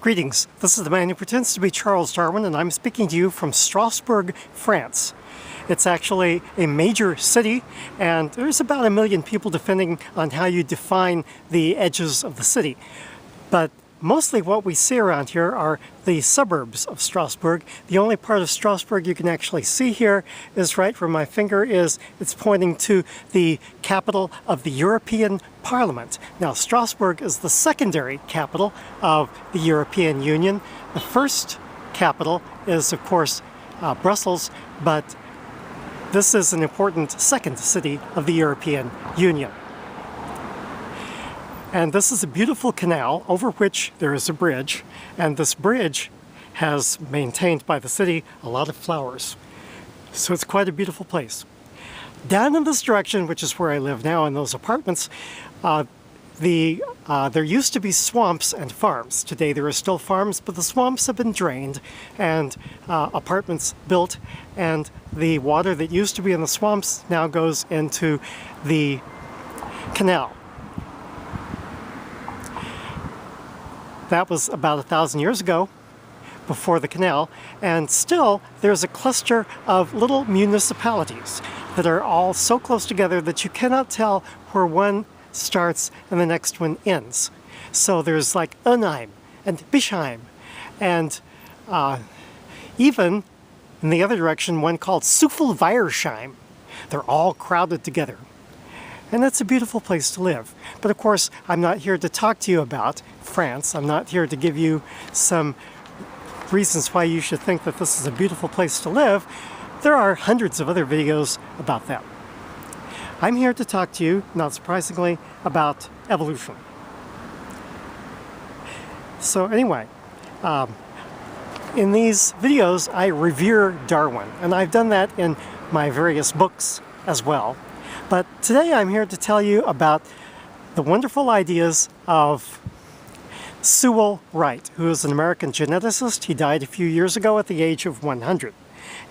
Greetings, this is the man who pretends to be Charles Darwin, and I'm speaking to you from Strasbourg, France. It's actually a major city, and there's about 1 million people depending on how you define the edges of the city. But mostly what we see around here are the suburbs of Strasbourg. The only part of Strasbourg you can actually see here is right where my finger is. It's pointing to the capital of the European Parliament. Now, Strasbourg is the secondary capital of the European Union. The first capital is, of course, Brussels, but this is an important second city of the European Union. And this is a beautiful canal over which there is a bridge, and this bridge has maintained by the city a lot of flowers. So it's quite a beautiful place. Down in this direction, which is where I live now in those apartments, there used to be swamps and farms. Today there are still farms, but the swamps have been drained and apartments built, and the water that used to be in the swamps now goes into the canal. That was about 1,000 years ago, before the canal, and still there's a cluster of little municipalities that are all so close together that you cannot tell where one starts and the next one ends. So there's like Unheim and Bischheim, and even in the other direction one called Sewall Wright. They're all crowded together. And that's a beautiful place to live. But of course, I'm not here to talk to you about France. I'm not here to give you some reasons why you should think that this is a beautiful place to live. There are hundreds of other videos about that. I'm here to talk to you, not surprisingly, about evolution. So anyway, in these videos, I revere Darwin, and I've done that in my various books as well. But today I'm here to tell you about the wonderful ideas of Sewall Wright, who is an American geneticist. He died a few years ago at the age of 100.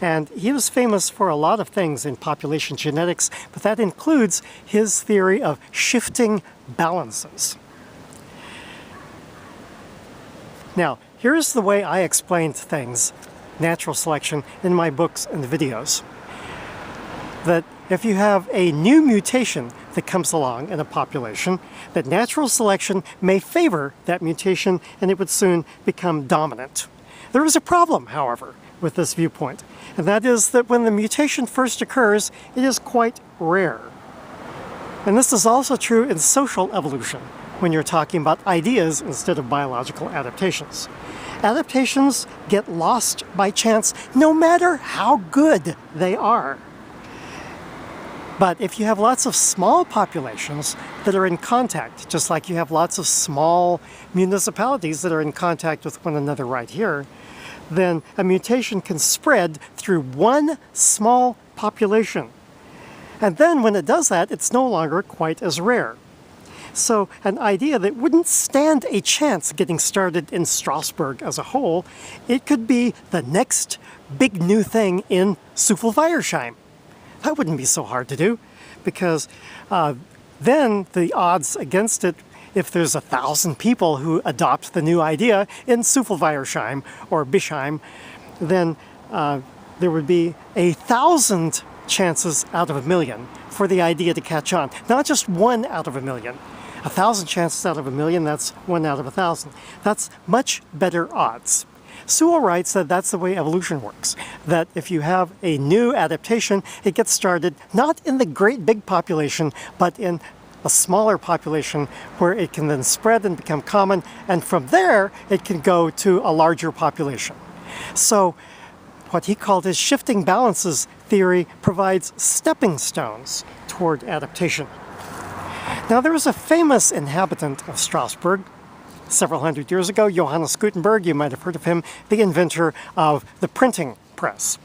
And he was famous for a lot of things in population genetics, but that includes his theory of shifting balances. Now, here's the way I explained things, natural selection, in my books and videos. That if you have a new mutation that comes along in a population, that natural selection may favor that mutation and it would soon become dominant. There is a problem, however, with this viewpoint, and that is that when the mutation first occurs, it is quite rare. And this is also true in social evolution, when you're talking about ideas instead of biological adaptations. Adaptations get lost by chance, no matter how good they are. But if you have lots of small populations that are in contact, just like you have lots of small municipalities that are in contact with one another right here, then a mutation can spread through one small population. And then when it does that, it's no longer quite as rare. So an idea that wouldn't stand a chance getting started in Strasbourg as a whole, it could be the next big new thing in Sewall Wright. That wouldn't be so hard to do, because then the odds against it, if there's 1,000 people who adopt the new idea in Sewall Wright or Bischheim, then there would be 1,000 chances out of 1 million for the idea to catch on. Not just 1 out of 1 million. 1,000 chances out of 1 million, that's 1 out of 1,000. That's much better odds. Sewall Wright said that's the way evolution works, that if you have a new adaptation, it gets started not in the great big population, but in a smaller population where it can then spread and become common, and from there it can go to a larger population. So what he called his shifting balances theory provides stepping stones toward adaptation. Now, there was a famous inhabitant of Strasbourg several hundred years ago, Johannes Gutenberg. You might have heard of him, the inventor of the printing press.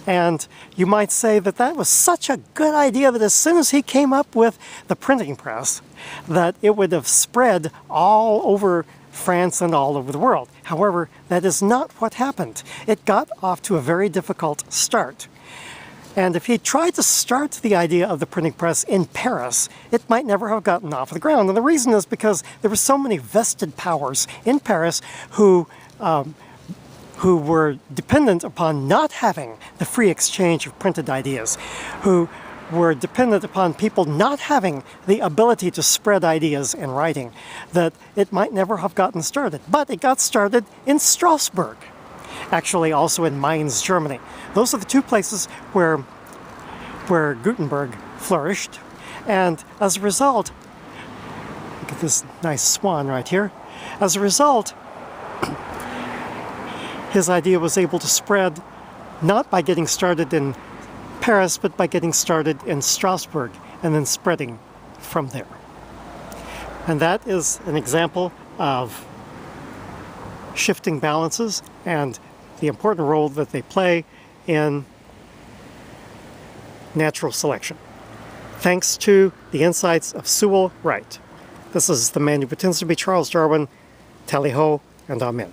And you might say that that was such a good idea that as soon as he came up with the printing press, that it would have spread all over France and all over the world. However, that is not what happened. It got off to a very difficult start. And if he tried to start the idea of the printing press in Paris, it might never have gotten off the ground. And the reason is because there were so many vested powers in Paris who were dependent upon not having the free exchange of printed ideas, who were dependent upon people not having the ability to spread ideas in writing, that it might never have gotten started. But it got started in Strasbourg, actually also in Mainz, Germany. Those are the two places where Gutenberg flourished. And as a result, look at this nice swan right here. As a result, his idea was able to spread not by getting started in Paris, but by getting started in Strasbourg and then spreading from there. And that is an example of shifting balances and the important role that they play in natural selection. Thanks to the insights of Sewall Wright. This is the man who pretends to be Charles Darwin. Tally ho and amen.